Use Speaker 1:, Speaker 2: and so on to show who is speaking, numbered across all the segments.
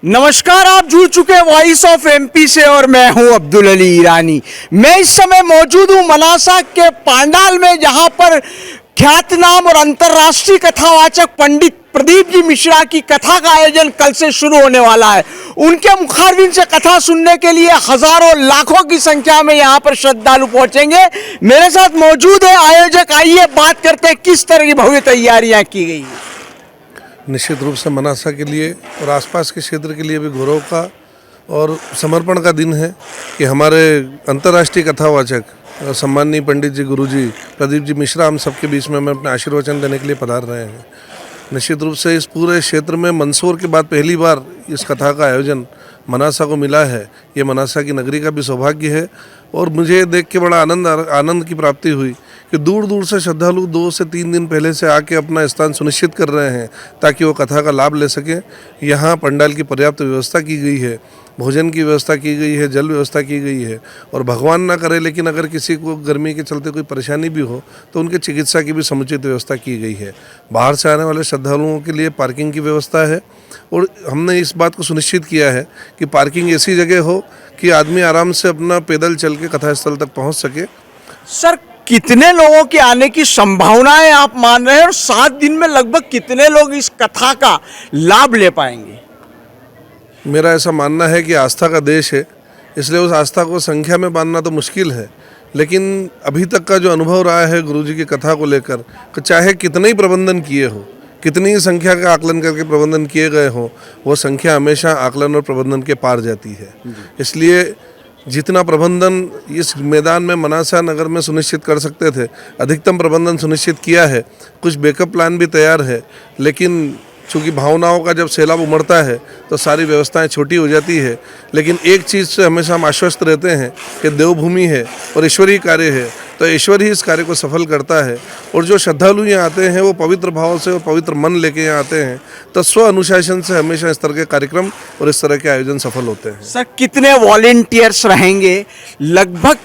Speaker 1: नमस्कार, आप जुड़ चुके वॉइस ऑफ एमपी से और मैं हूं अब्दुल अली ईरानी। मैं इस समय मौजूद हूं मनासा के पांडाल में, जहां पर ख्यातनाम और अंतर्राष्ट्रीय कथावाचक पंडित प्रदीप जी मिश्रा की कथा का आयोजन कल से शुरू होने वाला है। उनके मुखारबिन से कथा सुनने के लिए हजारों लाखों की संख्या में यहां पर श्रद्धालु पहुंचेंगे। मेरे साथ मौजूद है आयोजक। आइए बात करते हैं किस तरह की भव्य तैयारियां की गई है।
Speaker 2: निश्चित रूप से मनासा के लिए और आसपास के क्षेत्र के लिए भी गौरव का और समर्पण का दिन है कि हमारे अंतर्राष्ट्रीय कथावाचक सम्माननीय पंडित जी गुरुजी प्रदीप जी मिश्रा हम सबके बीच में हमें अपने आशीर्वचन देने के लिए पधार रहे हैं। निश्चित रूप से इस पूरे क्षेत्र में मंदसौर के बाद पहली बार इस कथा का आयोजन मनासा को मिला है। ये मनासा की नगरी का भी सौभाग्य है और मुझे देख के बड़ा आनंद की प्राप्ति हुई कि दूर दूर से श्रद्धालु 2 से 3 दिन पहले से आके अपना स्थान सुनिश्चित कर रहे हैं ताकि वो कथा का लाभ ले सकें। यहाँ पंडाल की पर्याप्त व्यवस्था की गई है, भोजन की व्यवस्था की गई है, जल व्यवस्था की गई है और भगवान ना करे लेकिन अगर किसी को गर्मी के चलते कोई परेशानी भी हो तो उनके चिकित्सा की भी समुचित व्यवस्था की गई है। बाहर से आने वाले श्रद्धालुओं के लिए पार्किंग की व्यवस्था है और हमने इस बात को सुनिश्चित किया है कि पार्किंग ऐसी जगह हो कि आदमी आराम से अपना पैदल चल के कथा स्थल तक पहुँच सके।
Speaker 1: सर, कितने लोगों के आने की संभावनाएं आप मान रहे हैं और 7 दिन में लगभग कितने लोग इस कथा का लाभ ले पाएंगे?
Speaker 2: मेरा ऐसा मानना है कि आस्था का देश है, इसलिए उस आस्था को संख्या में बांधना तो मुश्किल है, लेकिन अभी तक का जो अनुभव रहा है गुरुजी की कथा को लेकर, चाहे कितने ही प्रबंधन किए हो, कितनी ही संख्या का आकलन करके प्रबंधन किए गए हों, वो संख्या हमेशा आकलन और प्रबंधन के पार जाती है। इसलिए जितना प्रबंधन इस मैदान में मनासा नगर में सुनिश्चित कर सकते थे, अधिकतम प्रबंधन सुनिश्चित किया है। कुछ बैकअप प्लान भी तैयार है, लेकिन चूँकि भावनाओं का जब सैलाब उमड़ता है तो सारी व्यवस्थाएं छोटी हो जाती है। लेकिन एक चीज़ से हमेशा हम आश्वस्त रहते हैं कि देवभूमि है और ईश्वरीय कार्य है, तो ईश्वर ही इस कार्य को सफल करता है। और जो श्रद्धालु यहाँ आते हैं वो पवित्र भाव से और पवित्र मन लेके यहाँ आते हैं, तो स्व अनुशासन से हमेशा इस तरह के कार्यक्रम और इस तरह के आयोजन सफल होते हैं।
Speaker 1: सर, कितने वॉलेंटियर्स रहेंगे? लगभग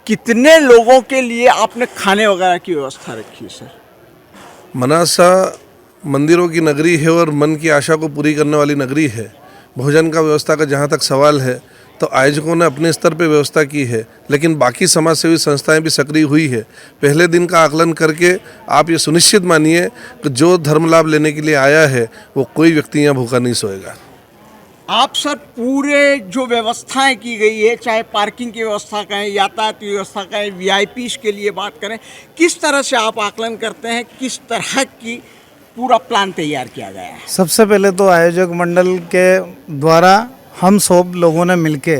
Speaker 1: कितने लोगों के लिए आपने खाने वगैरह की व्यवस्था रखी है? सर,
Speaker 2: मनासा मंदिरों की नगरी है और मन की आशा को पूरी करने वाली नगरी है। भोजन का व्यवस्था का जहाँ तक सवाल है तो आयोजकों ने अपने स्तर पर व्यवस्था की है, लेकिन बाकी समाज सेवी संस्थाएं भी सक्रिय हुई है। पहले दिन का आकलन करके आप ये सुनिश्चित मानिए कि जो धर्म लाभ लेने के लिए आया है वो कोई व्यक्ति यहाँ भूखा नहीं सोएगा।
Speaker 1: आप सर पूरे जो व्यवस्थाएं की गई है, चाहे पार्किंग की व्यवस्था कहें, यातायात की व्यवस्था कहें, वीआईपीज़ के लिए बात करें, किस तरह से आप आकलन करते हैं? किस तरह की पूरा प्लान तैयार किया गया है?
Speaker 3: सबसे पहले तो आयोजक मंडल के द्वारा हम सब लोगों ने मिलके,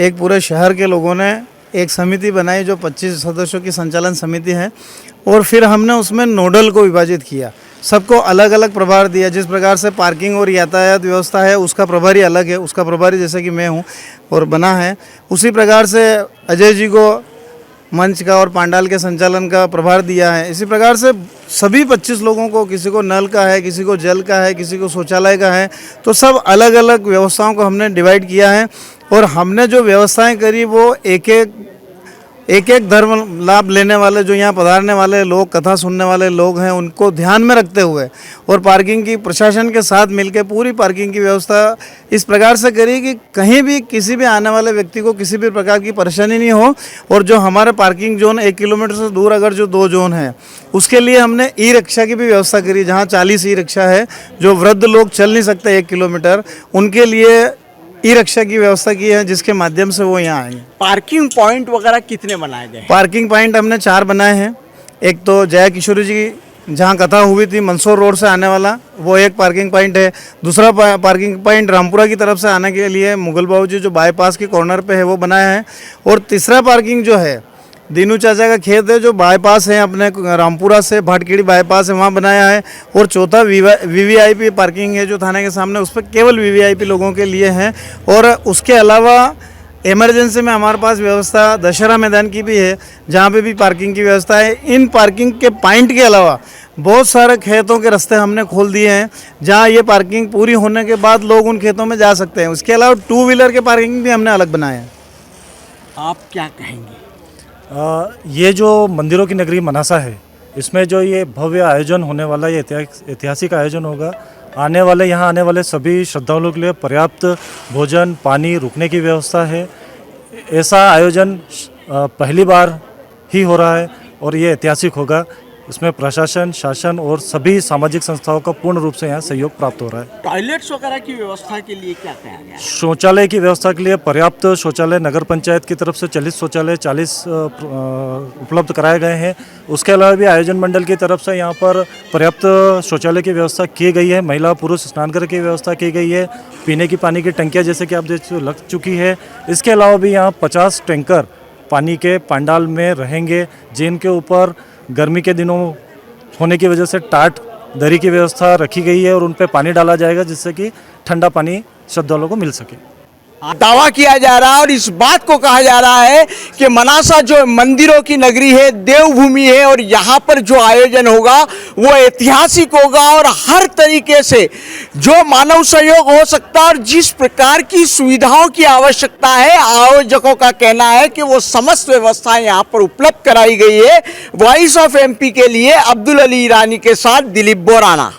Speaker 3: एक पूरे शहर के लोगों ने एक समिति बनाई जो 25 सदस्यों की संचालन समिति है, और फिर हमने उसमें नोडल को विभाजित किया, सबको अलग अलग प्रभार दिया। जिस प्रकार से पार्किंग और यातायात व्यवस्था है उसका प्रभारी अलग है, उसका प्रभारी जैसे कि मैं हूँ और बना है, उसी प्रकार से अजय जी को मंच का और पांडाल के संचालन का प्रभार दिया है। इसी प्रकार से सभी 25 लोगों को, किसी को नल का है, किसी को जल का है, किसी को शौचालय का है, तो सब अलग अलग व्यवस्थाओं को हमने डिवाइड किया है। और हमने जो व्यवस्थाएं करी वो एक एक धर्म लाभ लेने वाले, जो यहाँ पधारने वाले लोग, कथा सुनने वाले लोग हैं, उनको ध्यान में रखते हुए और पार्किंग की प्रशासन के साथ मिलकर पूरी पार्किंग की व्यवस्था इस प्रकार से करी कि कहीं भी किसी भी आने वाले व्यक्ति को किसी भी प्रकार की परेशानी नहीं हो। और जो हमारे पार्किंग जोन 1 किलोमीटर से दूर अगर जो 2 जोन है उसके लिए हमने ई रिक्शा की भी व्यवस्था करी, जहाँ 40 ई रिक्शा है। जो वृद्ध लोग चल नहीं सकते 1 किलोमीटर, उनके लिए ई रिक्शा की व्यवस्था की है, जिसके माध्यम से वो यहाँ आएंगे।
Speaker 1: पार्किंग पॉइंट वगैरह कितने बनाए गए?
Speaker 3: पार्किंग पॉइंट हमने 4 बनाए हैं। एक तो जया किशोरी जी जहाँ कथा हुई थी मंदसौर रोड से आने वाला, वो एक पार्किंग पॉइंट है। दूसरा पार्किंग पॉइंट रामपुरा की तरफ से आने के लिए मुगल बाबूजी जो बाईपास के कॉर्नर पे है वो बनाया है। और तीसरा पार्किंग जो है दीनू चाचा का खेत है जो बाईपास है, अपने रामपुरा से भाटखेड़ी बाईपास है, वहाँ बनाया है। और चौथा वीवीआईपी पार्किंग है जो थाने के सामने, उस पर केवल वीवीआईपी लोगों के लिए है। और उसके अलावा इमरजेंसी में हमारे पास व्यवस्था दशहरा मैदान की भी है, जहाँ पे भी पार्किंग की व्यवस्था है। इन पार्किंग के पॉइंट के अलावा बहुत सारे खेतों के रास्ते हमने खोल दिए हैं, जहाँ ये पार्किंग पूरी होने के बाद लोग उन खेतों में जा सकते हैं। उसके अलावा 2 व्हीलर के पार्किंग भी हमने अलग बनाए हैं।
Speaker 1: आप क्या कहेंगे?
Speaker 4: ये जो मंदिरों की नगरी मनासा है, इसमें जो ये भव्य आयोजन होने वाला, ये ऐतिहासिक आयोजन होगा, यहाँ आने वाले सभी श्रद्धालुओं के लिए पर्याप्त भोजन, पानी, रुकने की व्यवस्था है। ऐसा आयोजन पहली बार ही हो रहा है और ये ऐतिहासिक होगा। इसमें प्रशासन, शासन और सभी सामाजिक संस्थाओं का पूर्ण रूप से यहाँ सहयोग प्राप्त हो रहा है।
Speaker 1: टॉयलेट्स वगैरह की व्यवस्था के लिए क्या कहा गया है?
Speaker 4: शौचालय की व्यवस्था के लिए पर्याप्त शौचालय नगर पंचायत की तरफ से 40 शौचालय 40 उपलब्ध कराए गए हैं। उसके अलावा भी आयोजन मंडल की तरफ से यहाँ पर पर्याप्त शौचालय की व्यवस्था की गई है। महिला पुरुष स्नानगृह की व्यवस्था की गई है। पीने की पानी की टंकियाँ जैसे कि आप देख लग चुकी है। इसके अलावा भी यहाँ 50 टैंकर पानी के पंडाल में रहेंगे, जिनके ऊपर गर्मी के दिनों होने की वजह से टाट दरी की व्यवस्था रखी गई है और उन पे पानी डाला जाएगा, जिससे कि ठंडा पानी श्रद्धालुओं को मिल सके।
Speaker 1: दावा किया जा रहा है और इस बात को कहा जा रहा है कि मनासा जो मंदिरों की नगरी है, देवभूमि है, और यहाँ पर जो आयोजन होगा वो ऐतिहासिक होगा और हर तरीके से जो मानव सहयोग हो सकता है और जिस प्रकार की सुविधाओं की आवश्यकता है, आयोजकों का कहना है कि वो समस्त व्यवस्थाएं यहाँ पर उपलब्ध कराई गई है। वॉइस ऑफ एमपी के लिए अब्दुल अली ईरानी के साथ दिलीप बोराना।